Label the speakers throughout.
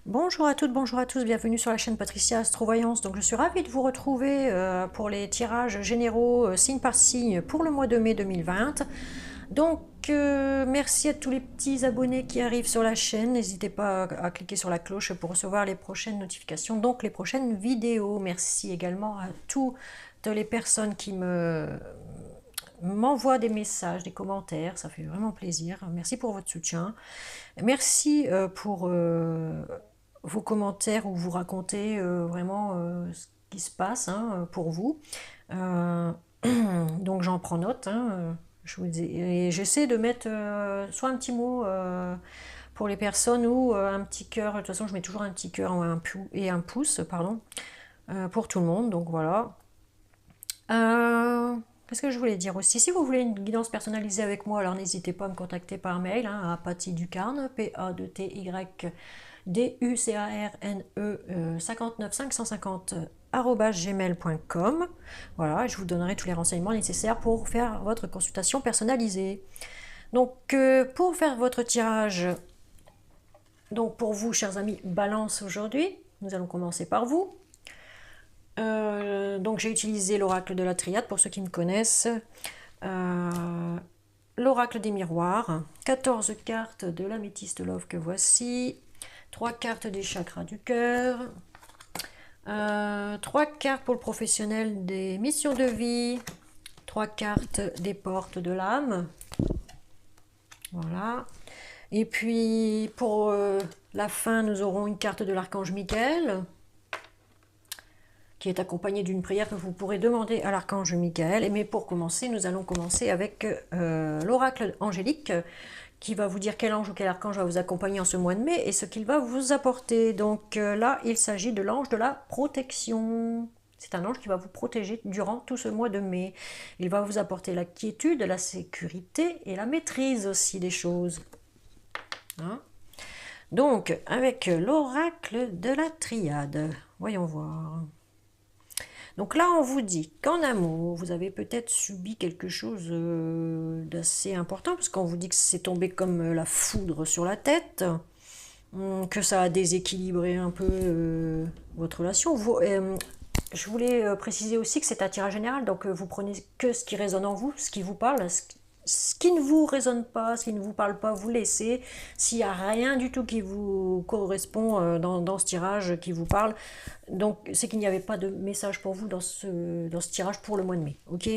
Speaker 1: Bonjour à toutes, bonjour à tous, bienvenue sur la chaîne Patricia Astrovoyance. Donc je suis ravie de vous retrouver pour les tirages généraux signe par signe pour le mois de mai 2020. Donc merci à tous les petits abonnés qui arrivent sur la chaîne. N'hésitez pas à cliquer sur la cloche pour recevoir les prochaines notifications, donc les prochaines vidéos. Merci également à toutes les personnes qui m'envoie des messages, des commentaires, ça fait vraiment plaisir. Merci pour votre soutien. Merci pour vos commentaires où vous racontez vraiment ce qui se passe pour vous. Donc j'en prends note. Et j'essaie de mettre soit un petit mot pour les personnes ou un petit cœur. De toute façon, je mets toujours un petit cœur et un pouce, pardon, pour tout le monde. Donc voilà. Qu'est-ce que je voulais dire aussi? Si vous voulez une guidance personnalisée avec moi, alors n'hésitez pas à me contacter par mail à Patty-Ducarne, P-A-T-Y-D-U-C-A-R-N-E 59550 @gmail.com. Voilà, je vous donnerai tous les renseignements nécessaires pour faire votre consultation personnalisée. Donc, pour faire votre tirage, donc pour vous, chers amis, balance aujourd'hui, nous allons commencer par vous. Donc j'ai utilisé l'oracle de la triade pour ceux qui me connaissent, l'oracle des miroirs, 14 cartes de l'améthyste love que voici, 3 cartes des chakras du cœur, 3 cartes pour le professionnel des missions de vie, 3 cartes des portes de l'âme, voilà. Et puis pour la fin, nous aurons une carte de l'archange Michael, qui est accompagné d'une prière que vous pourrez demander à l'archange Michael. Mais pour commencer, nous allons commencer avec l'oracle angélique, qui va vous dire quel ange ou quel archange va vous accompagner en ce mois de mai et ce qu'il va vous apporter. Donc là, il s'agit de l'ange de la protection. C'est un ange qui va vous protéger durant tout ce mois de mai. Il va vous apporter la quiétude, la sécurité et la maîtrise aussi des choses. Donc, avec l'oracle de la triade, voyons voir. Donc là, on vous dit qu'en amour, vous avez peut-être subi quelque chose d'assez important, parce qu'on vous dit que c'est tombé comme la foudre sur la tête, que ça a déséquilibré un peu votre relation. Je voulais préciser aussi que c'est un tirage général, donc vous prenez que ce qui résonne en vous, ce qui vous parle, ce qui ne vous résonne pas, ce qui ne vous parle pas, vous laissez. S'il n'y a rien du tout qui vous correspond dans ce tirage, qui vous parle, donc c'est qu'il n'y avait pas de message pour vous dans ce tirage pour le mois de mai. Ok.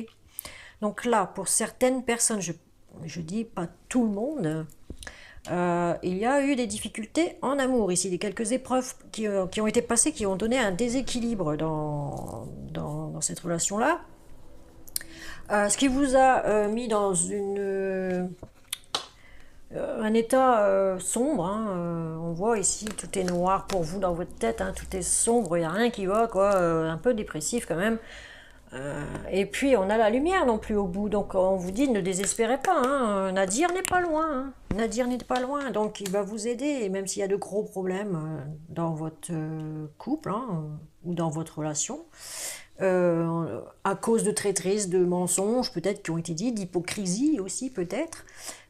Speaker 1: Donc là, pour certaines personnes, je dis pas tout le monde, il y a eu des difficultés en amour ici, quelques épreuves qui ont été passées, qui ont donné un déséquilibre dans cette relation-là. Ce qui vous a mis dans un état sombre, on voit ici, tout est noir pour vous dans votre tête, tout est sombre, il n'y a rien qui va, quoi, un peu dépressif quand même. Et puis on a la lumière non plus au bout, donc on vous dit ne désespérez pas, Nadir n'est pas loin, Nadir n'est pas loin, donc il va vous aider, et même s'il y a de gros problèmes dans votre couple ou dans votre relation, à cause de traîtrise, de mensonges peut-être qui ont été dits, d'hypocrisie aussi peut-être.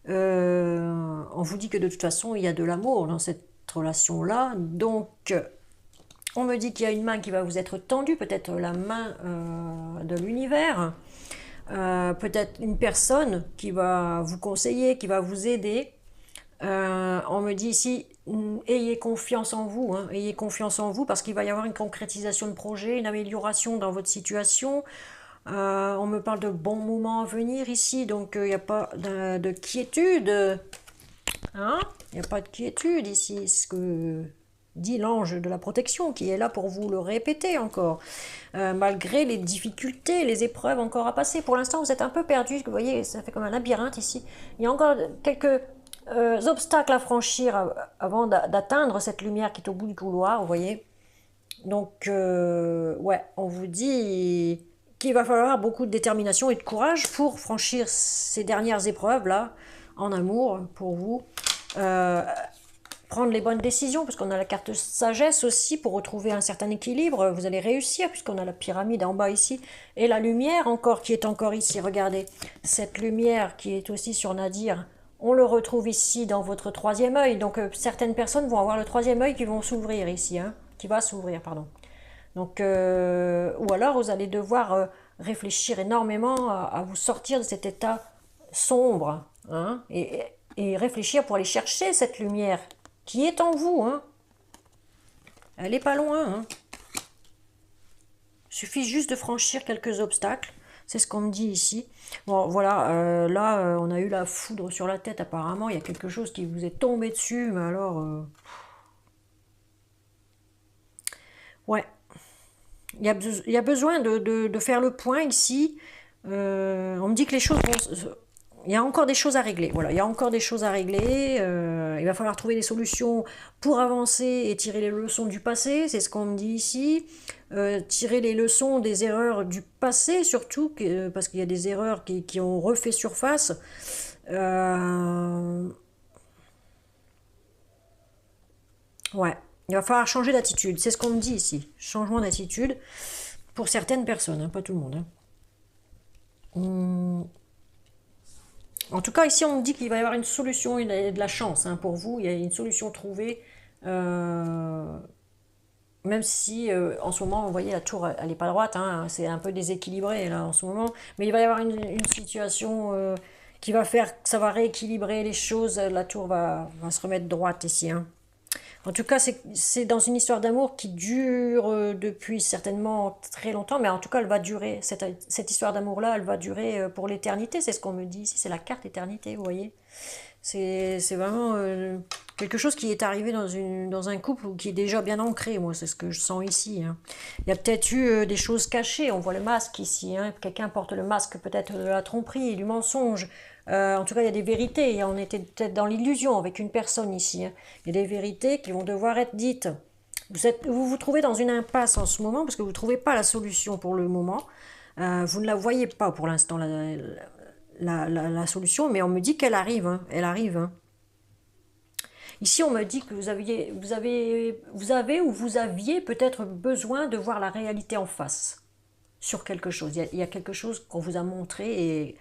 Speaker 1: On vous dit que de toute façon il y a de l'amour dans cette relation-là, donc on me dit qu'il y a une main qui va vous être tendue, peut-être la main de l'univers, peut-être une personne qui va vous conseiller, qui va vous aider. On me dit ici, ayez confiance en vous, ayez confiance en vous, parce qu'il va y avoir une concrétisation de projet, une amélioration dans votre situation. On me parle de bons moments à venir ici, donc il n'y a pas de quiétude. Il n'y a pas de quiétude ici, ce que dit l'ange de la protection, qui est là pour vous le répéter encore. Malgré les difficultés, les épreuves encore à passer. Pour l'instant, vous êtes un peu perdu, vous voyez, ça fait comme un labyrinthe ici. Il y a encore quelques obstacles à franchir avant d'atteindre cette lumière qui est au bout du couloir, vous voyez. Donc, ouais, on vous dit qu'il va falloir beaucoup de détermination et de courage pour franchir ces dernières épreuves-là, en amour, pour vous. Prendre les bonnes décisions, parce qu'on a la carte sagesse aussi, pour retrouver un certain équilibre. Vous allez réussir, puisqu'on a la pyramide en bas ici, et la lumière encore, qui est encore ici, regardez. Cette lumière qui est aussi sur Nadir, On le retrouve ici dans votre troisième œil. Donc certaines personnes vont avoir le troisième œil qui vont s'ouvrir ici, hein, qui va s'ouvrir, pardon. Donc, ou alors vous allez devoir réfléchir énormément à vous sortir de cet état sombre, hein, et réfléchir pour aller chercher cette lumière qui est en vous, hein. Elle n'est pas loin, hein. Il suffit juste de franchir quelques obstacles. C'est ce qu'on me dit ici. Bon, voilà, là, on a eu la foudre sur la tête, apparemment. Il y a quelque chose qui vous est tombé dessus, mais alors... Ouais. Il y a besoin de faire le point ici. On me dit que les choses vont... Il y a encore des choses à régler. Voilà, il y a encore des choses à régler. Il va falloir trouver des solutions pour avancer et tirer les leçons du passé. C'est ce qu'on me dit ici. Tirer les leçons des erreurs du passé, surtout, parce qu'il y a des erreurs qui ont refait surface. Ouais, il va falloir changer d'attitude. C'est ce qu'on me dit ici. Changement d'attitude pour certaines personnes, hein, pas tout le monde. Hein. En tout cas, ici, on me dit qu'il va y avoir une solution, il y a de la chance, hein, pour vous. Il y a une solution trouvée. Même si, en ce moment, vous voyez, la tour, elle n'est pas droite. Hein, c'est un peu déséquilibré, là, en ce moment. Mais il va y avoir une situation qui va faire que ça va rééquilibrer les choses. La tour va se remettre droite ici, hein. En tout cas, c'est dans une histoire d'amour qui dure depuis certainement très longtemps, mais en tout cas, elle va durer. Cette histoire d'amour-là, elle va durer pour l'éternité, c'est ce qu'on me dit ici. C'est la carte éternité, vous voyez. C'est vraiment quelque chose qui est arrivé dans un couple ou qui est déjà bien ancré, moi, c'est ce que je sens ici. Hein. Il y a peut-être eu des choses cachées, on voit le masque ici. Hein. Quelqu'un porte le masque peut-être de la tromperie, du mensonge. En tout cas, il y a des vérités. On était peut-être dans l'illusion avec une personne ici. Hein. Il y a des vérités qui vont devoir être dites. Vous vous trouvez dans une impasse en ce moment parce que vous ne trouvez pas la solution pour le moment. Vous ne la voyez pas pour l'instant, la solution, mais on me dit qu'elle arrive. Hein. Elle arrive. Hein. Ici, on me dit que vous aviez peut-être besoin de voir la réalité en face sur quelque chose. Il y a quelque chose qu'on vous a montré et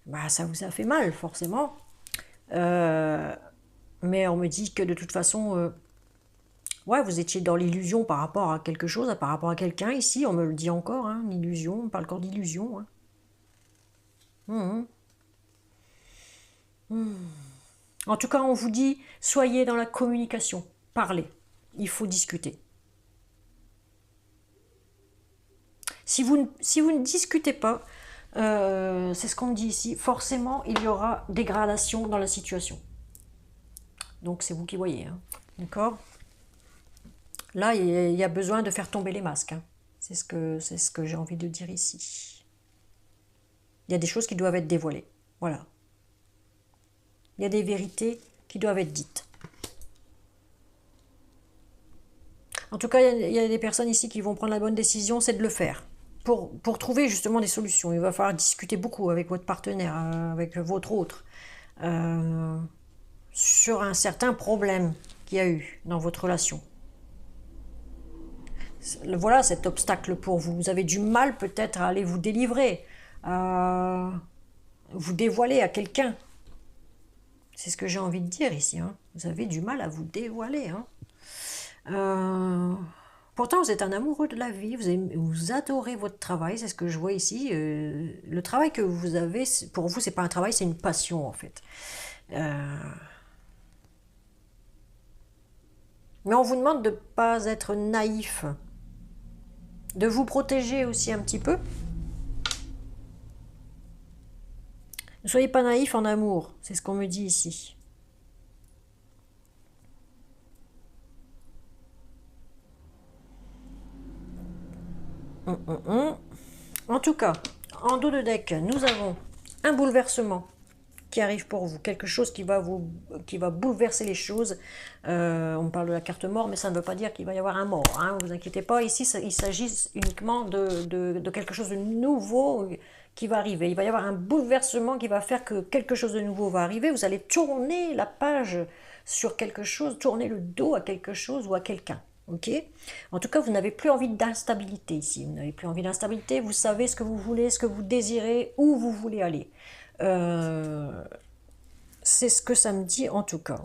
Speaker 1: bah, ça vous a fait mal, forcément. Mais on me dit que de toute façon, ouais, vous étiez dans l'illusion par rapport à quelque chose, par rapport à quelqu'un. Ici, on me le dit encore, hein, l'illusion, on parle encore d'illusion. Hein. En tout cas, on vous dit, soyez dans la communication, parlez, il faut discuter. Si vous ne discutez pas, c'est ce qu'on me dit ici, forcément, il y aura dégradation dans la situation. Donc, c'est vous qui voyez, hein. D'accord ? Là, il y a besoin de faire tomber les masques. Hein. C'est ce que j'ai envie de dire ici. Il y a des choses qui doivent être dévoilées. Voilà. Il y a des vérités qui doivent être dites. En tout cas, il y a des personnes ici qui vont prendre la bonne décision, c'est de le faire. Pour trouver justement des solutions. Il va falloir discuter beaucoup avec votre partenaire, avec votre autre, sur un certain problème qu'il y a eu dans votre relation. Voilà cet obstacle pour vous. Vous avez du mal peut-être à aller vous délivrer, à vous dévoiler à quelqu'un. C'est ce que j'ai envie de dire ici. Hein. Vous avez du mal à vous dévoiler. Hein. Pourtant, vous êtes un amoureux de la vie. Vous adorez votre travail. C'est ce que je vois ici. Le travail que vous avez, pour vous, c'est pas un travail, c'est une passion en fait. Mais on vous demande de ne pas être naïf. De vous protéger aussi un petit peu. Ne soyez pas naïf en amour, c'est ce qu'on me dit ici. En tout cas, en dos de deck, nous avons un bouleversement qui arrive pour vous, quelque chose qui va bouleverser les choses. On parle de la carte mort, mais ça ne veut pas dire qu'il va y avoir un mort. Hein, vous inquiétez pas, ici il s'agit uniquement de quelque chose de nouveau qui va arriver. Il va y avoir un bouleversement qui va faire que quelque chose de nouveau va arriver. Vous allez tourner la page sur quelque chose, tourner le dos à quelque chose ou à quelqu'un. Ok. En tout cas, vous n'avez plus envie d'instabilité ici. Vous n'avez plus envie d'instabilité. Vous savez ce que vous voulez, ce que vous désirez, où vous voulez aller. C'est ce que ça me dit en tout cas.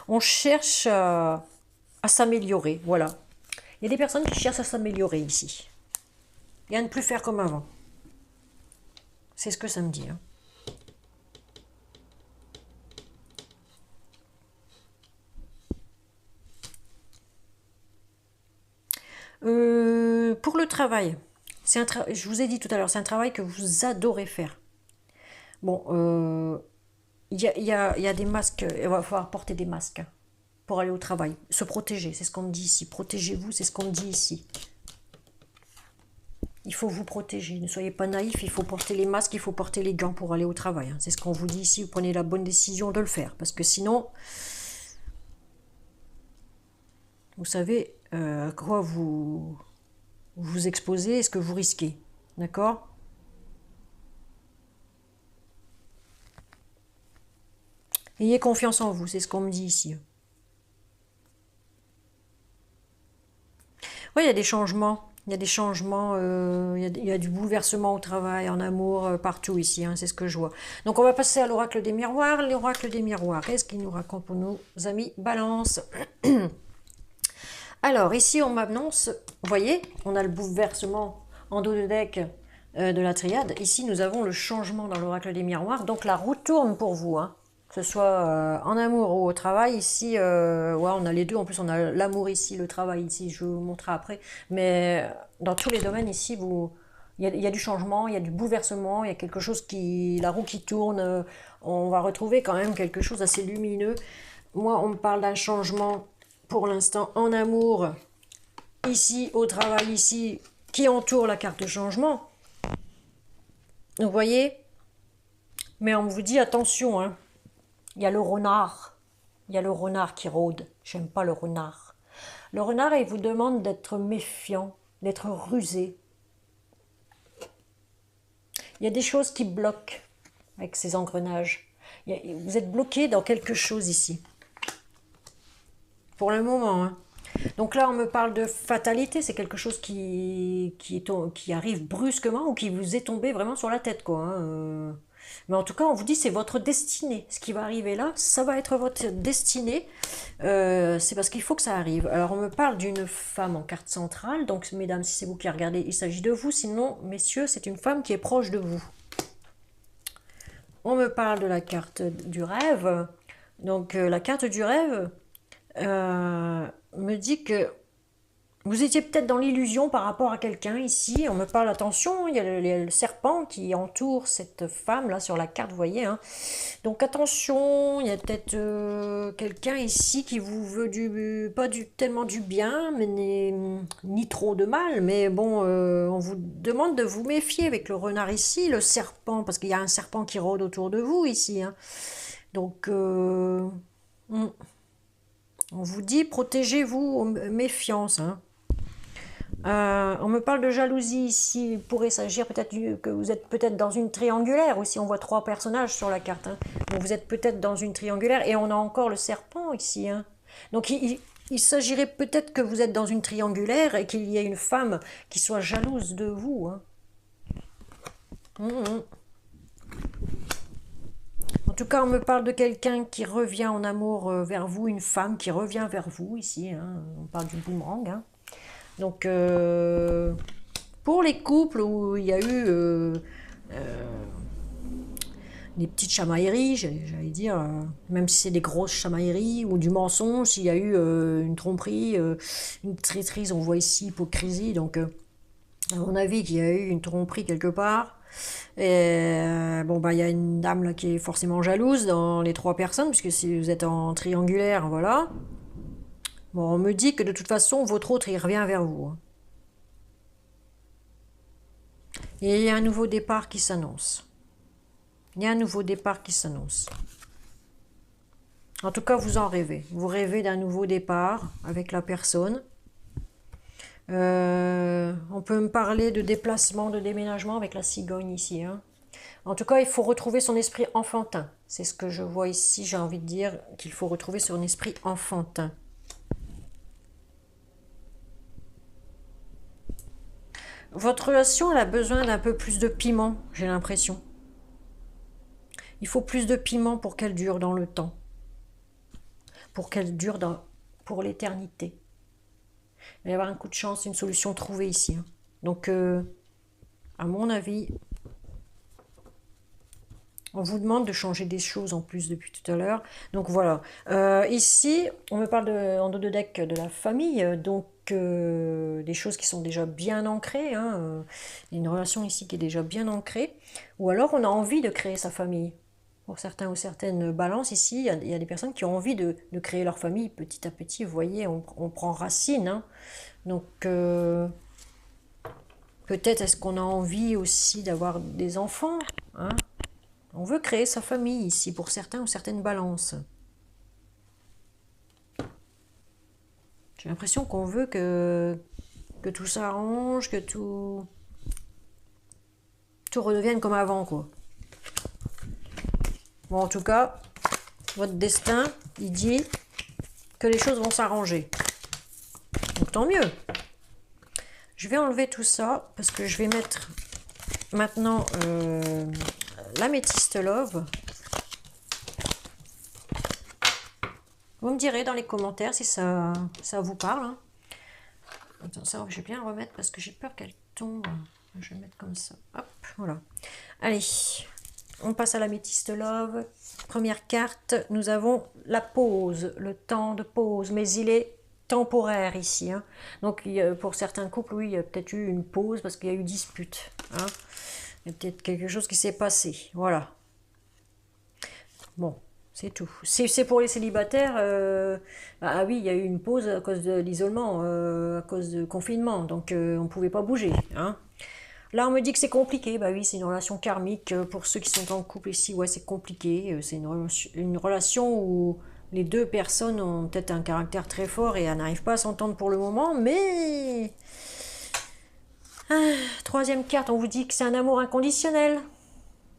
Speaker 1: On cherche à s'améliorer, voilà. Il y a des personnes qui cherchent à s'améliorer ici. Et à ne plus faire comme avant. C'est ce que ça me dit. Hein. Pour le travail, je vous ai dit tout à l'heure, c'est un travail que vous adorez faire. Bon, il y a des masques, il va falloir porter des masques hein, pour aller au travail. Se protéger, c'est ce qu'on me dit ici. Protégez-vous, c'est ce qu'on me dit ici. Il faut vous protéger, ne soyez pas naïfs, il faut porter les masques, il faut porter les gants pour aller au travail. Hein. C'est ce qu'on vous dit ici, vous prenez la bonne décision de le faire. Parce que sinon, vous savez à quoi vous vous exposez et ce que vous risquez. D'accord? Ayez confiance en vous, c'est ce qu'on me dit ici. Oui, il y a des changements. Il y a des changements, il y a du bouleversement au travail, en amour, partout ici, hein, c'est ce que je vois. Donc on va passer à l'oracle des miroirs. L'oracle des miroirs, qu'est-ce qu'il nous raconte pour nos amis Balance? Alors ici on m'annonce, vous voyez, on a le bouleversement en dos de deck de la triade. Ici nous avons le changement dans l'oracle des miroirs, donc la roue tourne pour vous, hein. Que ce soit en amour ou au travail, ici, ouais, on a les deux, en plus on a l'amour ici, le travail ici, je vous montrerai après, mais dans tous les domaines ici, il y a du changement, il y a du bouleversement, il y a quelque chose la roue qui tourne, on va retrouver quand même quelque chose d'assez lumineux. Moi, on me parle d'un changement, pour l'instant, en amour, ici, au travail, ici, qui entoure la carte de changement. Vous voyez? Mais on vous dit attention, hein. Il y a le renard. Il y a le renard qui rôde. J'aime pas le renard. Le renard, il vous demande d'être méfiant, d'être rusé. Il y a des choses qui bloquent avec ces engrenages. Vous êtes bloqué dans quelque chose ici. Pour le moment. Hein. Donc là, on me parle de fatalité. C'est quelque chose qui arrive brusquement ou qui vous est tombé vraiment sur la tête, quoi. Hein. Mais en tout cas, on vous dit c'est votre destinée. Ce qui va arriver là, ça va être votre destinée. C'est parce qu'il faut que ça arrive. Alors, on me parle d'une femme en carte centrale. Donc, mesdames, si c'est vous qui regardez, il s'agit de vous. Sinon, messieurs, c'est une femme qui est proche de vous. On me parle de la carte du rêve. Donc, la carte du rêve me dit que vous étiez peut-être dans l'illusion par rapport à quelqu'un ici. On me parle, attention, il y a le serpent qui entoure cette femme là sur la carte, vous voyez. Hein. Donc attention, il y a peut-être quelqu'un ici qui vous veut pas tellement du bien, mais ni trop de mal. Mais bon, on vous demande de vous méfier avec le renard ici, le serpent, parce qu'il y a un serpent qui rôde autour de vous ici. Hein. Donc, on vous dit, protégez-vous, méfiance. Hein. On me parle de jalousie ici. Il pourrait s'agir peut-être que vous êtes peut-être dans une triangulaire aussi. On voit 3 personnages sur la carte. Hein. Donc vous êtes peut-être dans une triangulaire et on a encore le serpent ici. Hein. Donc il s'agirait peut-être que vous êtes dans une triangulaire et qu'il y ait une femme qui soit jalouse de vous. Hein. En tout cas, on me parle de quelqu'un qui revient en amour vers vous, une femme qui revient vers vous ici. Hein. On parle du boomerang. Hein. Donc, pour les couples où il y a eu des petites chamailleries, j'allais dire, même si c'est des grosses chamailleries ou du mensonge, s'il y a eu une tromperie, une traîtrise, on voit ici hypocrisie. Donc, à mon avis, qu'il y a eu une tromperie quelque part. Et bon, bah, il y a une dame là qui est forcément jalouse dans les 3 personnes, puisque si vous êtes en triangulaire, voilà. Bon, on me dit que de toute façon, votre autre, il revient vers vous. Et il y a un nouveau départ qui s'annonce. Il y a un nouveau départ qui s'annonce. En tout cas, vous en rêvez. Vous rêvez d'un nouveau départ avec la personne. On peut me parler de déplacement, de déménagement avec la cigogne ici. Hein. En tout cas, il faut retrouver son esprit enfantin. C'est ce que je vois ici. J'ai envie de dire qu'il faut retrouver son esprit enfantin. Votre relation, elle a besoin d'un peu plus de piment, j'ai l'impression. Il faut plus de piment pour qu'elle dure dans le temps. Pour qu'elle dure pour l'éternité. Il va y avoir un coup de chance, une solution trouvée ici. Hein. Donc, à mon avis, on vous demande de changer des choses en plus depuis tout à l'heure. Donc voilà. Ici, on me parle en dos de deck de la famille. Donc, des choses qui sont déjà bien ancrées. Hein. Il y a une relation ici qui est déjà bien ancrée. Ou alors, on a envie de créer sa famille. Pour certains ou certaines balances, ici, il y a des personnes qui ont envie de créer leur famille petit à petit. Vous voyez, on prend racine. Hein. Donc, peut-être est-ce qu'on a envie aussi d'avoir des enfants, hein? On veut créer sa famille ici, pour certains ou certaines balances. J'ai l'impression qu'on veut que tout s'arrange, que tout redevienne comme avant, quoi. Bon, en tout cas, votre destin, il dit que les choses vont s'arranger. Donc, tant mieux. Je vais enlever tout ça, parce que je vais mettre maintenant l'améthyste love. Vous me direz dans les commentaires si ça vous parle. Hein. Attends, ça, je vais bien remettre parce que j'ai peur qu'elle tombe. Je vais le mettre comme ça. Hop, voilà. Allez, on passe à l'améthyste love. Première carte, nous avons la pause, le temps de pause, mais il est temporaire ici. Hein. Donc, pour certains couples, oui, il y a peut-être eu une pause parce qu'il y a eu dispute. Hein. Il y a peut-être quelque chose qui s'est passé. Voilà. Bon, c'est tout. C'est pour les célibataires. Ah oui, il y a eu une pause à cause de l'isolement, à cause du confinement. Donc, on ne pouvait pas bouger. Hein. Là, on me dit que c'est compliqué. Bah oui, c'est une relation karmique. Pour ceux qui sont en couple ici, ouais, c'est compliqué. C'est une relation où les deux personnes ont peut-être un caractère très fort et elles n'arrivent pas à s'entendre pour le moment. Mais... troisième carte, on vous dit que c'est un amour inconditionnel.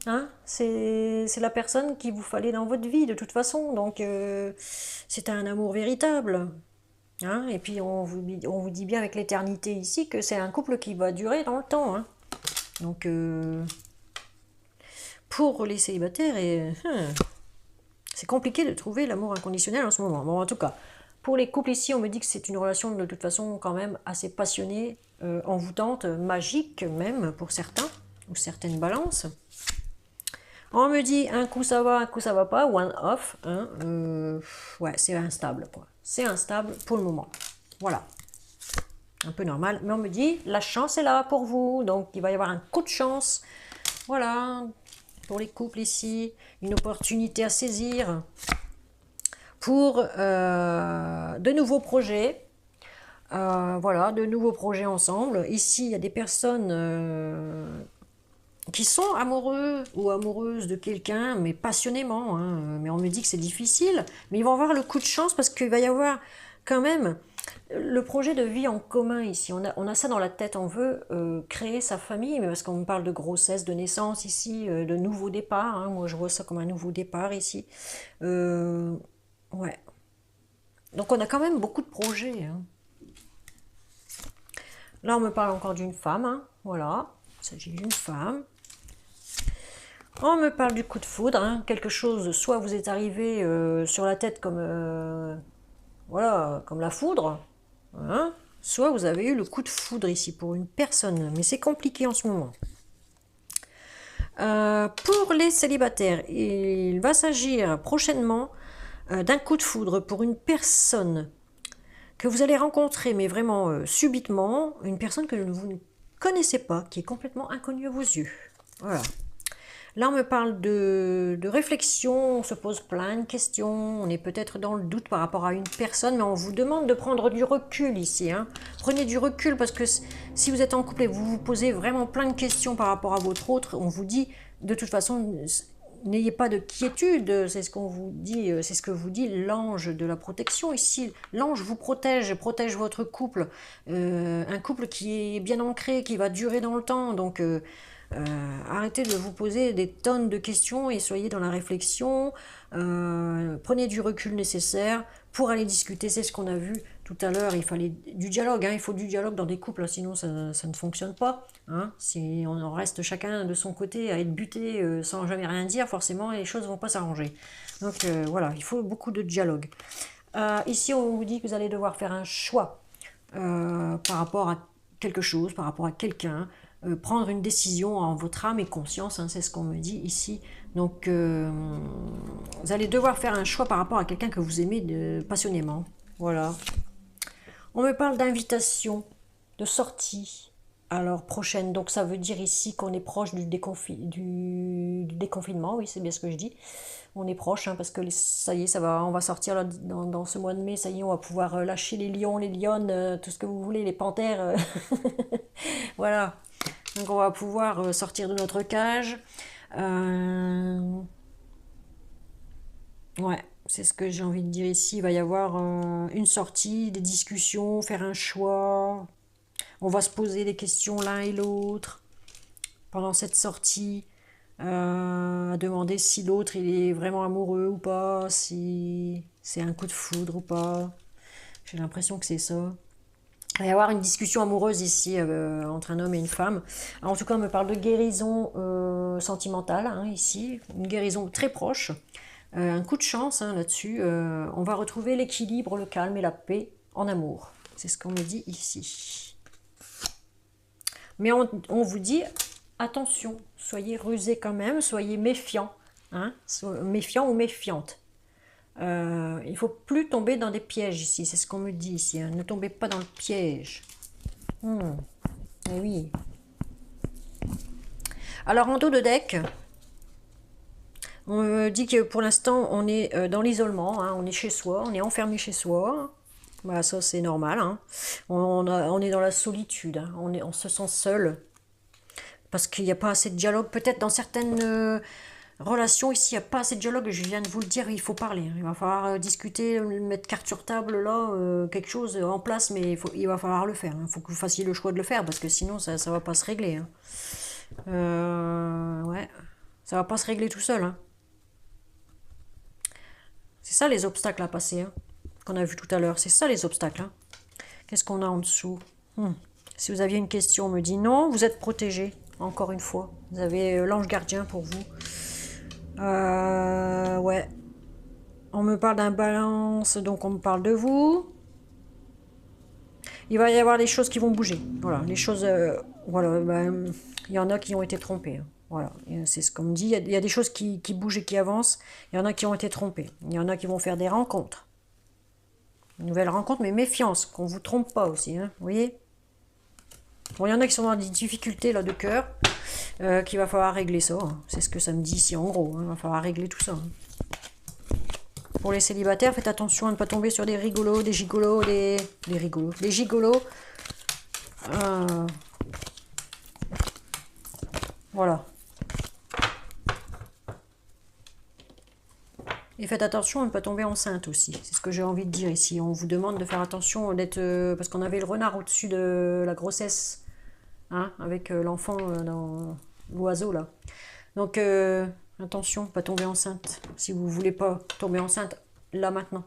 Speaker 1: Hein, c'est la personne qu'il vous fallait dans votre vie de toute façon. Donc, c'est un amour véritable. Hein, et puis, on vous dit bien avec l'éternité ici que c'est un couple qui va durer dans le temps. Hein. Donc, pour les célibataires, c'est compliqué de trouver l'amour inconditionnel en ce moment. Bon, en tout cas, pour les couples ici, on me dit que c'est une relation de toute façon quand même assez passionnée, envoûtante, magique même pour certains, ou certaines balances. On me dit un coup ça va pas, one off. Hein, ouais, c'est instable, quoi. C'est instable pour le moment. Voilà. Un peu normal. Mais on me dit, la chance est là pour vous. Donc, il va y avoir un coup de chance. Voilà. Pour les couples ici. Une opportunité à saisir. Pour de nouveaux projets. Voilà, de nouveaux projets ensemble. Ici, il y a des personnes... qui sont amoureux ou amoureuses de quelqu'un, mais passionnément, hein. Mais on me dit que c'est difficile, mais ils vont avoir le coup de chance parce qu'il va y avoir quand même le projet de vie en commun ici. On a ça dans la tête, on veut créer sa famille, mais parce qu'on me parle de grossesse, de naissance ici, de nouveau départ, hein. Moi je vois ça comme un nouveau départ ici. Ouais. Donc on a quand même beaucoup de projets. Hein. Là on me parle encore d'une femme, hein. Voilà, il s'agit d'une femme. On me parle du coup de foudre, hein. Quelque chose, soit vous êtes arrivé sur la tête comme, voilà, comme la foudre, hein, soit vous avez eu le coup de foudre ici pour une personne, mais c'est compliqué en ce moment. Pour les célibataires, il va s'agir prochainement d'un coup de foudre pour une personne que vous allez rencontrer, mais vraiment subitement, une personne que vous ne connaissez pas, qui est complètement inconnue à vos yeux. Voilà. Là, on me parle de réflexion, on se pose plein de questions, on est peut-être dans le doute par rapport à une personne, mais on vous demande de prendre du recul ici. Hein. Prenez du recul parce que si vous êtes en couple et vous vous posez vraiment plein de questions par rapport à votre autre, on vous dit de toute façon, n'ayez pas de quiétude, c'est ce qu'on vous dit, c'est ce que vous dit l'ange de la protection ici. L'ange vous protège votre couple, un couple qui est bien ancré, qui va durer dans le temps, donc... arrêtez de vous poser des tonnes de questions et soyez dans la réflexion, prenez du recul nécessaire pour aller discuter, c'est ce qu'on a vu tout à l'heure, il fallait du dialogue, hein, il faut du dialogue dans des couples, sinon ça ne fonctionne pas. Hein. Si on en reste chacun de son côté à être buté sans jamais rien dire, forcément les choses ne vont pas s'arranger. Donc voilà, il faut beaucoup de dialogue. Ici, on vous dit que vous allez devoir faire un choix par rapport à quelque chose, par rapport à quelqu'un, prendre une décision en votre âme et conscience, hein, c'est ce qu'on me dit ici. Donc, vous allez devoir faire un choix par rapport à quelqu'un que vous aimez passionnément. Voilà. On me parle d'invitation, de sortie. Alors, prochaine, donc ça veut dire ici qu'on est proche du déconfinement, oui, c'est bien ce que je dis. On est proche, hein, parce que ça y est, on va sortir là, dans ce mois de mai, ça y est, on va pouvoir lâcher les lions, les lionnes, tout ce que vous voulez, les panthères. Voilà. Donc on va pouvoir sortir de notre cage. Ouais, c'est ce que j'ai envie de dire ici. Il va y avoir une sortie, des discussions, faire un choix. On va se poser des questions l'un et l'autre pendant cette sortie. À demander si l'autre il est vraiment amoureux ou pas, si c'est un coup de foudre ou pas. J'ai l'impression que c'est ça. Il va y avoir une discussion amoureuse ici entre un homme et une femme. Alors, en tout cas, on me parle de guérison sentimentale, hein, ici. Une guérison très proche. Un coup de chance hein, là-dessus. On va retrouver l'équilibre, le calme et la paix en amour. C'est ce qu'on me dit ici. Mais on vous dit, attention, soyez rusés quand même, soyez méfiants. Hein, méfiants ou méfiantes. Il ne faut plus tomber dans des pièges ici, c'est ce qu'on me dit ici. Hein. Ne tombez pas dans le piège. Eh oui. Alors en dos de deck, on me dit que pour l'instant on est dans l'isolement, hein. On est chez soi, on est enfermé chez soi. Voilà, ça c'est normal. Hein. On est dans la solitude, hein. On se sent seul. Parce qu'il n'y a pas assez de dialogue. Peut-être dans certaines relations, ici, il n'y a pas assez de dialogue. Je viens de vous le dire, il faut parler. Hein. Il va falloir discuter, mettre carte sur table, là, quelque chose en place, mais il va falloir le faire. Il faut que vous fassiez le choix de le faire, parce que sinon, ça ne va pas se régler. Hein. Ouais, ça va pas se régler tout seul. Hein. C'est ça les obstacles à passer, hein, qu'on a vu tout à l'heure. C'est ça les obstacles. Hein. Qu'est-ce qu'on a en dessous Si vous aviez une question, on me dit non, vous êtes protégé. Encore une fois, vous avez l'ange gardien pour vous. Ouais. On me parle d'un balance, donc on me parle de vous. Il va y avoir des choses qui vont bouger. Voilà, les choses... voilà, ben, il y en a qui ont été trompés. Hein. Voilà, c'est ce qu'on me dit. Il y a des choses qui bougent et qui avancent. Il y en a qui ont été trompés. Il y en a qui vont faire des rencontres. Une nouvelle rencontre, mais méfiance, qu'on ne vous trompe pas aussi. Hein, vous voyez ? Bon, il y en a qui sont dans des difficultés là, de cœur, qu'il va falloir régler ça. Hein. C'est ce que ça me dit ici en gros. Hein. Il va falloir régler tout ça. Hein. Pour les célibataires, faites attention à ne pas tomber sur des rigolos, des gigolos, des rigolos, des gigolos. Voilà. Et faites attention à ne pas tomber enceinte aussi. C'est ce que j'ai envie de dire ici. On vous demande de faire attention d'être... parce qu'on avait le renard au-dessus de la grossesse. Hein, avec l'enfant dans l'oiseau là. Donc attention, pas tomber enceinte. Si vous ne voulez pas tomber enceinte là maintenant.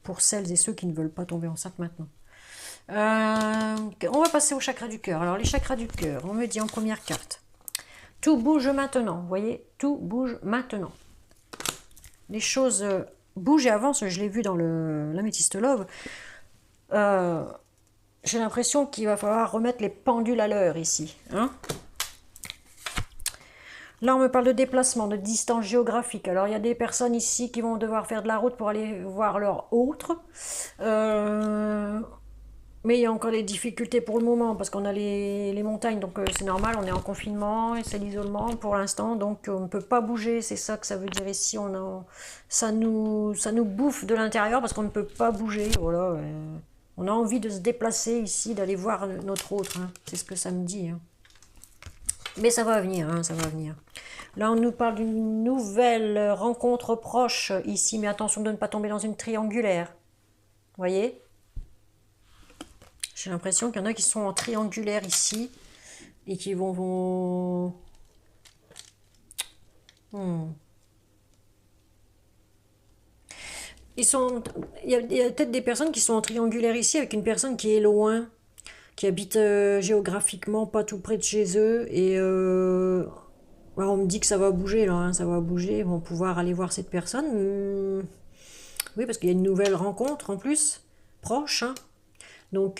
Speaker 1: Pour celles et ceux qui ne veulent pas tomber enceinte maintenant. On va passer au chakra du cœur. Alors les chakras du cœur, on me dit en première carte. Tout bouge maintenant. Vous voyez, tout bouge maintenant. Les choses bougent et avancent. Je l'ai vu dans l'Améthyste Love. J'ai l'impression qu'il va falloir remettre les pendules à l'heure ici. Hein, là, on me parle de déplacement, de distance géographique. Alors, il y a des personnes ici qui vont devoir faire de la route pour aller voir leur autre. Mais il y a encore des difficultés pour le moment parce qu'on a les montagnes. Donc, c'est normal, on est en confinement et c'est l'isolement pour l'instant. Donc, on ne peut pas bouger. C'est ça que ça veut dire ici. Ça nous bouffe de l'intérieur parce qu'on ne peut pas bouger. Voilà. On a envie de se déplacer ici, d'aller voir notre autre. Hein. C'est ce que ça me dit. Hein. Mais ça va venir, hein, ça va venir. Là, on nous parle d'une nouvelle rencontre proche ici. Mais attention de ne pas tomber dans une triangulaire. Vous voyez ? J'ai l'impression qu'il y en a qui sont en triangulaire ici. Et qui vont... il y a peut-être des personnes qui sont en triangulaire ici avec une personne qui est loin, qui habite géographiquement pas tout près de chez eux. Et ouais, on me dit que ça va bouger là, hein, ça va bouger. Ils vont pouvoir aller voir cette personne. Oui, parce qu'il y a une nouvelle rencontre en plus, proche. Hein. Donc,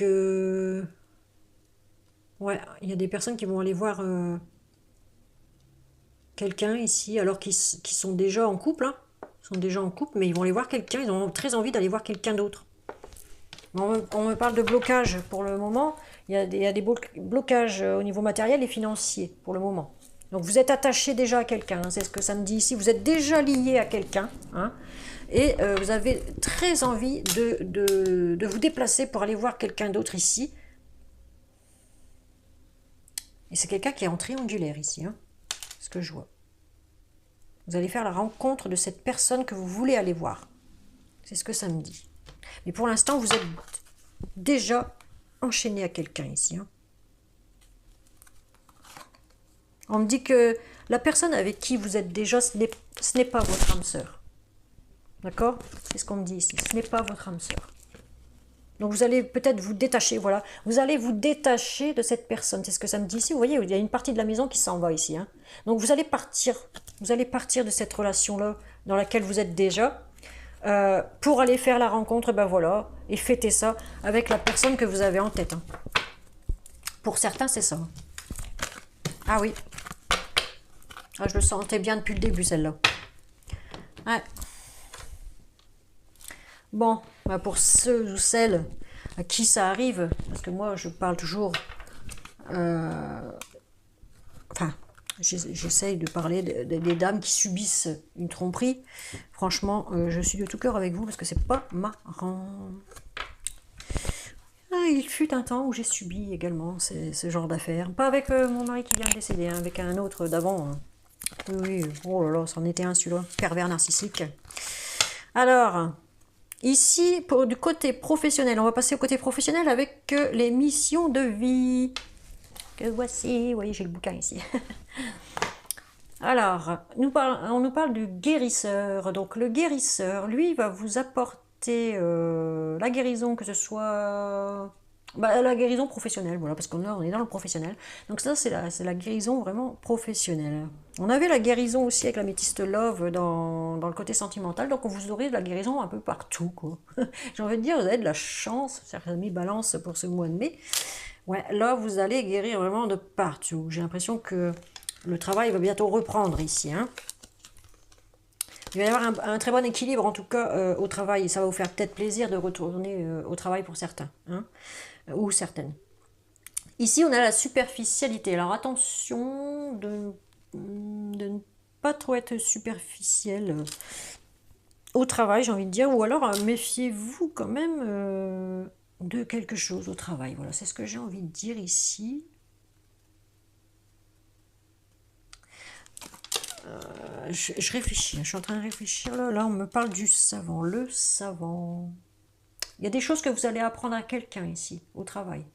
Speaker 1: ouais, il y a des personnes qui vont aller voir quelqu'un ici, alors qu'ils sont déjà en couple. Hein. Ils sont déjà en couple, mais ils vont aller voir quelqu'un. Ils ont très envie d'aller voir quelqu'un d'autre. On me parle de blocage pour le moment. Il y a des blocages au niveau matériel et financier pour le moment. Donc vous êtes attaché déjà à quelqu'un, hein, c'est ce que ça me dit ici. Vous êtes déjà lié à quelqu'un. Hein, et vous avez très envie de vous déplacer pour aller voir quelqu'un d'autre ici. Et c'est quelqu'un qui est en triangulaire ici. Hein, ce que je vois. Vous allez faire la rencontre de cette personne que vous voulez aller voir. C'est ce que ça me dit. Mais pour l'instant, vous êtes déjà enchaîné à quelqu'un ici. Hein. On me dit que la personne avec qui vous êtes déjà, ce n'est pas votre âme sœur. D'accord? C'est ce qu'on me dit ici. Ce n'est pas votre âme sœur. Donc vous allez peut-être vous détacher, voilà. Vous allez vous détacher de cette personne. C'est ce que ça me dit ici. Vous voyez, il y a une partie de la maison qui s'en va ici. Hein. Donc vous allez partir. Vous allez partir de cette relation-là dans laquelle vous êtes déjà. Pour aller faire la rencontre, ben voilà, et fêter ça avec la personne que vous avez en tête. Hein. Pour certains, c'est ça. Ah oui. Ah, je le sentais bien depuis le début, celle-là. Ouais. Bon, ben pour ceux ou celles à qui ça arrive, parce que moi, je parle toujours... Enfin, j'essaye de parler des dames qui subissent une tromperie. Franchement, je suis de tout cœur avec vous parce que c'est pas marrant. Ah, il fut un temps où j'ai subi également ce genre d'affaires. Pas avec mon mari qui vient de décéder, hein, avec un autre d'avant. Hein. Oui, oh là là, c'en était un celui-là, pervers narcissique. Alors, ici, du côté professionnel, on va passer au côté professionnel avec les missions de vie. Que voici, vous voyez, j'ai le bouquin ici. Alors, on nous parle du guérisseur. Donc, le guérisseur, lui, va vous apporter la guérison, que ce soit... la guérison professionnelle, voilà, parce qu'on est dans le professionnel. Donc ça, c'est la guérison vraiment professionnelle. On avait la guérison aussi avec la métiste Love dans le côté sentimental, donc vous aurez de la guérison un peu partout, quoi. J'ai envie de dire, vous avez de la chance, chers amis Balance, pour ce mois de mai. Ouais, là, vous allez guérir vraiment de partout. J'ai l'impression que le travail va bientôt reprendre ici. Hein. Il va y avoir un très bon équilibre, en tout cas, au travail. Ça va vous faire peut-être plaisir de retourner au travail pour certains. Hein, ou certaines. Ici, on a la superficialité. Alors, attention de ne pas trop être superficiel au travail, j'ai envie de dire. Ou alors, méfiez-vous quand même... de quelque chose au travail. Voilà, c'est ce que j'ai envie de dire ici. Je réfléchis, je suis en train de réfléchir. Là, on me parle du savant. Le savant. Il y a des choses que vous allez apprendre à quelqu'un ici, au travail.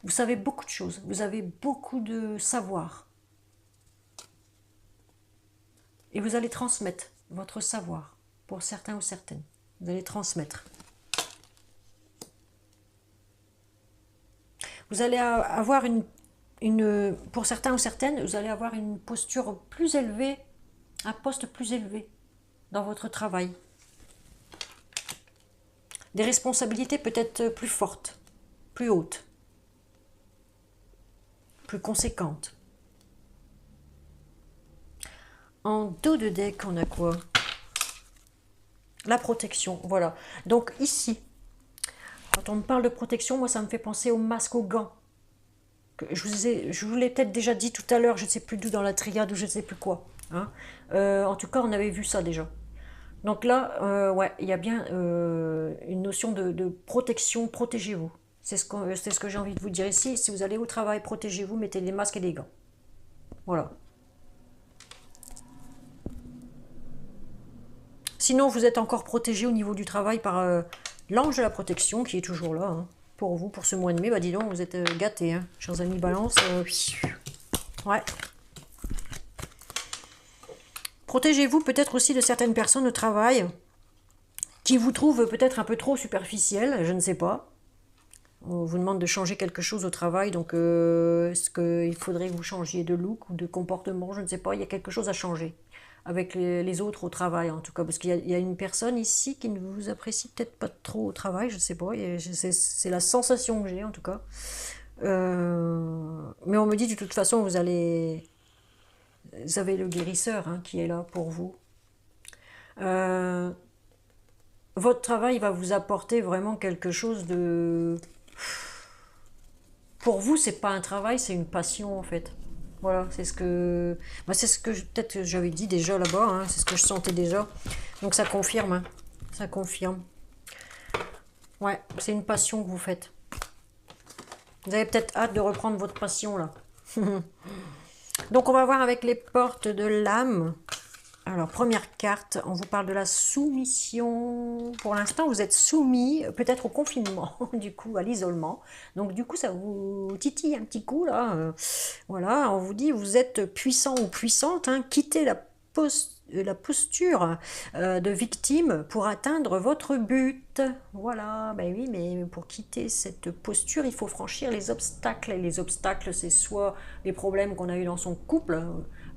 Speaker 1: Vous savez beaucoup de choses. Vous avez beaucoup de savoir. Et vous allez transmettre votre savoir pour certains ou certaines. Vous allez transmettre. Vous allez avoir pour certains ou certaines, vous allez avoir une posture plus élevée, un poste plus élevé dans votre travail. Des responsabilités peut-être plus fortes, plus hautes, plus conséquentes. En dos de deck, on a quoi? La protection, voilà. Donc ici, quand on me parle de protection, moi ça me fait penser au masque, aux gants. Je vous l'ai peut-être déjà dit tout à l'heure, je ne sais plus d'où dans la triade ou je ne sais plus quoi. Hein. En tout cas, on avait vu ça déjà. Donc là, ouais, il y a bien une notion de protection, protégez-vous. C'est ce que j'ai envie de vous dire ici. Si vous allez au travail, protégez-vous, mettez des masques et des gants. Voilà. Sinon, vous êtes encore protégé au niveau du travail par l'ange de la protection qui est toujours là. Hein. Pour vous, pour ce mois de mai, bah dis donc, vous êtes gâtés, hein, chers amis Balance. Ouais. Protégez-vous peut-être aussi de certaines personnes au travail qui vous trouvent peut-être un peu trop superficiel, je ne sais pas. On vous demande de changer quelque chose au travail, donc est-ce qu'il faudrait que vous changiez de look ou de comportement, je ne sais pas, il y a quelque chose à changer avec les autres au travail en tout cas, parce qu'il y a une personne ici qui ne vous apprécie peut-être pas trop au travail, je ne sais pas, c'est la sensation que j'ai en tout cas. Mais on me dit de toute façon vous avez le guérisseur hein, qui est là pour vous. Votre travail va vous apporter vraiment quelque chose de... Pour vous, c'est pas un travail, c'est une passion en fait. Voilà, c'est ce que... Bah, c'est ce que peut-être que j'avais dit déjà là-bas, hein, c'est ce que je sentais déjà. Donc ça confirme, hein, ça confirme. Ouais, c'est une passion que vous faites. Vous avez peut-être hâte de reprendre votre passion là. Donc on va voir avec les portes de l'âme. Alors, première carte, on vous parle de la soumission. Pour l'instant, vous êtes soumis peut-être au confinement, du coup, à l'isolement. Donc, du coup, ça vous titille un petit coup, là. Voilà, on vous dit, vous êtes puissant ou puissante, hein, quittez la posture de victime pour atteindre votre but. Voilà, ben oui, mais pour quitter cette posture, il faut franchir les obstacles. Et les obstacles, c'est soit les problèmes qu'on a eu dans son couple,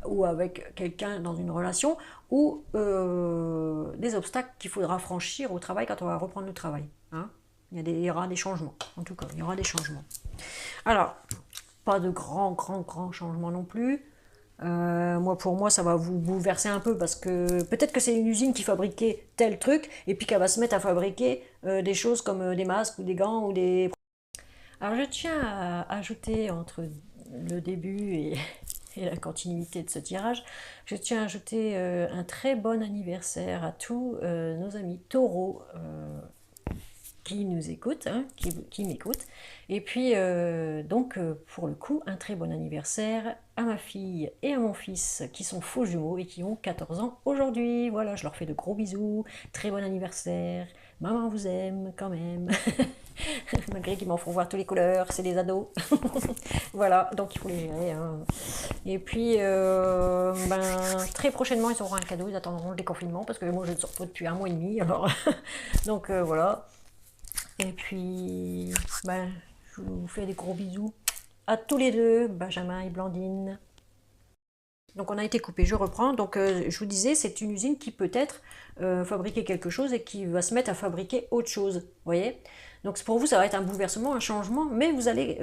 Speaker 1: ou avec quelqu'un dans une relation, ou des obstacles qu'il faudra franchir au travail quand on va reprendre le travail. Hein. Il y aura des changements, en tout cas, il y aura des changements. Alors, pas de grands changements non plus. Pour moi, ça va vous bouleverser un peu parce que peut-être que c'est une usine qui fabriquait tel truc et puis qu'elle va se mettre à fabriquer des choses comme des masques ou des gants ou des... Alors, je tiens à ajouter entre le début et la continuité de ce tirage, je tiens à ajouter un très bon anniversaire à tous nos amis taureaux qui nous écoutent, hein, qui m'écoutent. Et puis, pour le coup, un très bon anniversaire à ma fille et à mon fils qui sont faux jumeaux et qui ont 14 ans aujourd'hui. Voilà, je leur fais de gros bisous. Très bon anniversaire. Maman vous aime quand même. Malgré qu'ils m'en font voir toutes les couleurs, c'est des ados. Voilà, donc il faut les gérer. Hein. Et puis, très prochainement, ils auront un cadeau. Ils attendront le déconfinement parce que moi, je ne sors pas depuis 1 mois et demi. Alors, donc voilà. Et puis, je vous fais des gros bisous à tous les deux, Benjamin et Blandine. Donc on a été coupé, je reprends. Donc je vous disais, c'est une usine qui peut-être fabriquer quelque chose et qui va se mettre à fabriquer autre chose. Vous voyez? Donc pour vous, ça va être un bouleversement, un changement, mais vous allez,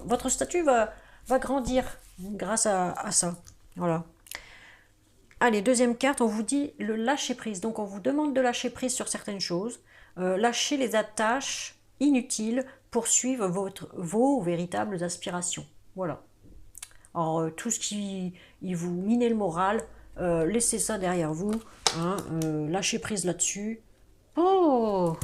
Speaker 1: votre statut va grandir grâce à ça. Voilà. Allez, deuxième carte, on vous dit le lâcher prise. Donc on vous demande de lâcher prise sur certaines choses. Lâcher les attaches inutiles pour suivre vos véritables aspirations. Voilà. Alors, tout ce qui vous mine le moral, laissez ça derrière vous. Hein, lâchez prise là-dessus. Oh,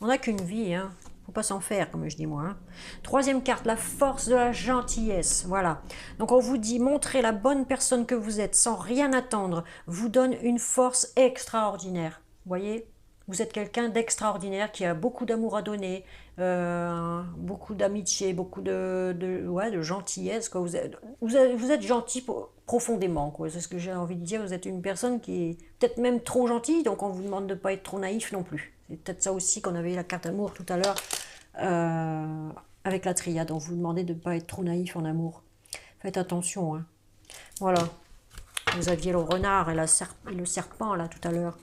Speaker 1: on n'a qu'une vie, hein. Faut pas s'en faire, comme je dis moi. Hein. Troisième carte, la force de la gentillesse. Voilà. Donc, on vous dit, montrez la bonne personne que vous êtes sans rien attendre. Vous donne une force extraordinaire. Vous voyez ? Vous êtes quelqu'un d'extraordinaire qui a beaucoup d'amour à donner, beaucoup d'amitié, beaucoup de gentillesse. Quoi. Vous êtes gentil profondément, c'est ce que j'ai envie de dire. Vous êtes une personne qui est peut-être même trop gentille, donc on vous demande de ne pas être trop naïf non plus. C'est peut-être ça aussi qu'on avait la carte amour tout à l'heure avec la triade. On vous demandait de ne pas être trop naïf en amour. Faites attention. Hein. Voilà. Vous aviez le renard et le serpent là tout à l'heure.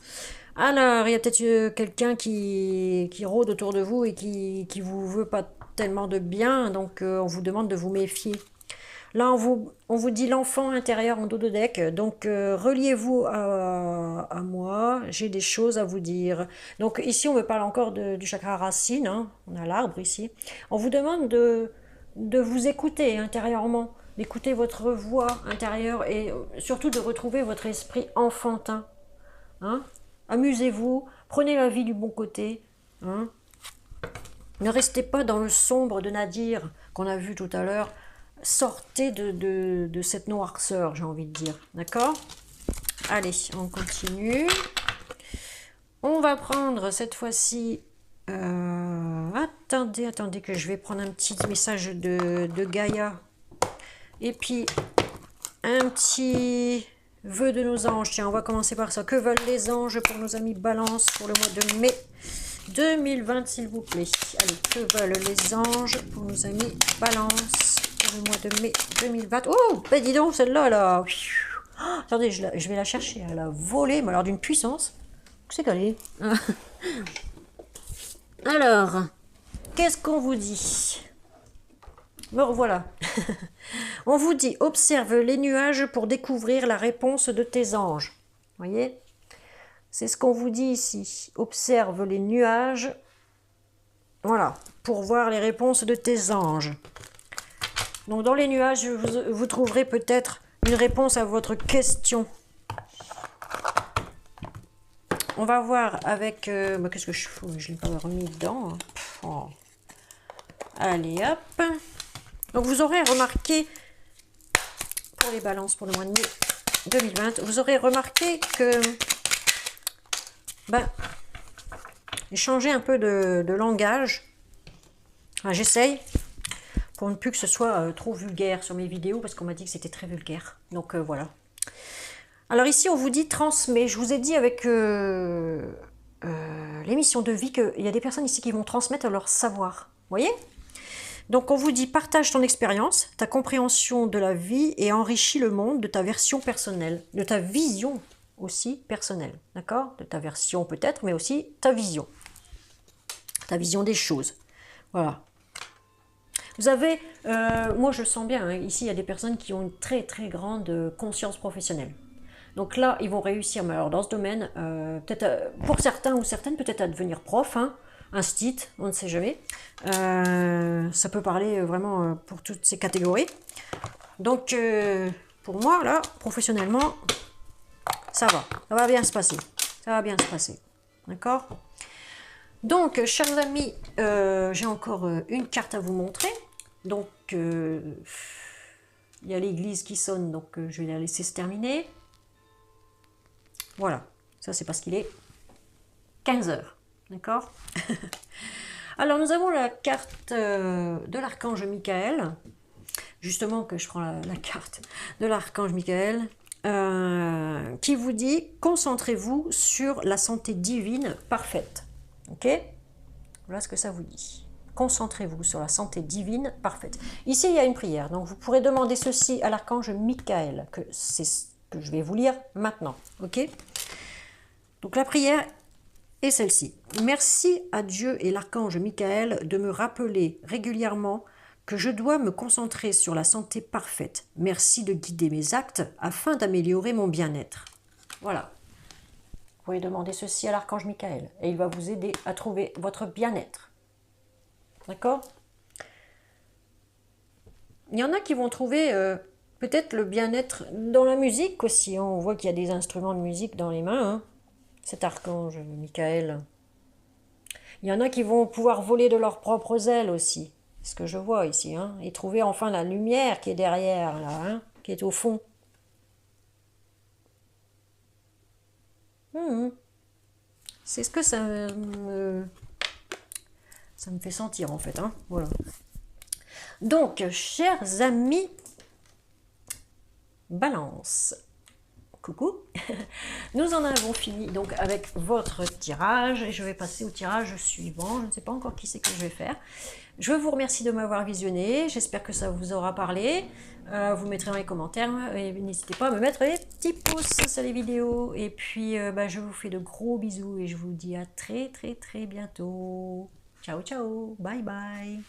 Speaker 1: Alors, il y a peut-être quelqu'un qui rôde autour de vous et qui vous veut pas tellement de bien, donc on vous demande de vous méfier. Là, on vous dit l'enfant intérieur en dos de deck, donc reliez-vous à moi, j'ai des choses à vous dire. Donc ici, on me parle encore du chakra racine, hein, on a l'arbre ici. On vous demande de vous écouter intérieurement, d'écouter votre voix intérieure et surtout de retrouver votre esprit enfantin. Hein? Amusez-vous, prenez la vie du bon côté. Hein. Ne restez pas dans le sombre de Nadir qu'on a vu tout à l'heure. Sortez de cette noirceur, j'ai envie de dire. D'accord? Allez, on continue. On va prendre cette fois-ci... attendez que je vais prendre un petit message de Gaïa. Et puis, un petit Vœux de nos anges. Tiens, on va commencer par ça. Que veulent les anges pour nos amis Balance pour le mois de mai 2020, s'il vous plaît. Allez, que veulent les anges pour nos amis Balance pour le mois de mai 2020. Oh, ben dis donc, celle-là, là. Oh, attendez, je vais la chercher. Elle a volé, mais alors d'une puissance. Où c'est qu'elle est? Alors, qu'est-ce qu'on vous dit? Me revoilà. On vous dit, observe les nuages pour découvrir la réponse de tes anges. Voyez? C'est ce qu'on vous dit ici. Observe les nuages. Voilà, pour voir les réponses de tes anges. Donc dans les nuages, vous trouverez peut-être une réponse à votre question. On va voir avec... qu'est-ce que je fais? Je ne l'ai pas remis dedans. Hein. Oh. Allez, hop. Donc vous aurez remarqué, pour les balances pour le mois de mai 2020, vous aurez remarqué que j'ai changé un peu de langage. Enfin, j'essaye pour ne plus que ce soit trop vulgaire sur mes vidéos, parce qu'on m'a dit que c'était très vulgaire. Donc voilà. Alors ici, on vous dit transmet. Je vous ai dit avec l'émission de vie qu'il y a des personnes ici qui vont transmettre leur savoir. Vous voyez? Donc on vous dit partage ton expérience, ta compréhension de la vie et enrichis le monde de ta version personnelle, de ta vision aussi personnelle, d'accord? De ta version peut-être, mais aussi ta vision des choses. Voilà. Vous avez, moi je le sens bien, hein, ici il y a des personnes qui ont une très très grande conscience professionnelle. Donc là, ils vont réussir, mais alors dans ce domaine, peut-être pour certains ou certaines, peut-être à devenir prof, hein, instit, on ne sait jamais. Ça peut parler vraiment pour toutes ces catégories. Donc, pour moi, là, professionnellement, ça va bien se passer. Ça va bien se passer. D'accord? Donc, chers amis, j'ai encore une carte à vous montrer. Donc, il y a l'église qui sonne, donc je vais la laisser se terminer. Voilà, ça c'est parce qu'il est 15 h. D'accord? Alors, nous avons la carte de l'archange Michael. Justement, que je prends la carte de l'archange Michael. Qui vous dit, concentrez-vous sur la santé divine parfaite. Ok? Voilà ce que ça vous dit. Concentrez-vous sur la santé divine parfaite. Ici, il y a une prière. Donc, vous pourrez demander ceci à l'archange Michael, que c'est ce que je vais vous lire maintenant. Ok? Donc, la prière est celle-ci. Merci à Dieu et l'archange Michael de me rappeler régulièrement que je dois me concentrer sur la santé parfaite. Merci de guider mes actes afin d'améliorer mon bien-être. Voilà. Vous pouvez demander ceci à l'archange Michael et il va vous aider à trouver votre bien-être. D'accord? Il y en a qui vont trouver peut-être le bien-être dans la musique aussi. On voit qu'il y a des instruments de musique dans les mains. Hein. Cet archange Michael. Il y en a qui vont pouvoir voler de leurs propres ailes aussi. C'est ce que je vois ici. Hein, et trouver enfin la lumière qui est derrière, là, hein, qui est au fond. C'est ce que ça me fait sentir en fait. Hein, voilà. Donc, chers amis, Balance. Coucou. Nous en avons fini donc avec votre tirage et je vais passer au tirage suivant. Je ne sais pas encore qui c'est que je vais faire. Je vous remercie de m'avoir visionné. J'espère que ça vous aura parlé. Vous mettrez dans les commentaires et n'hésitez pas à me mettre les petits pouces sur les vidéos. Et puis, je vous fais de gros bisous et je vous dis à très très très bientôt. Ciao ciao. Bye bye.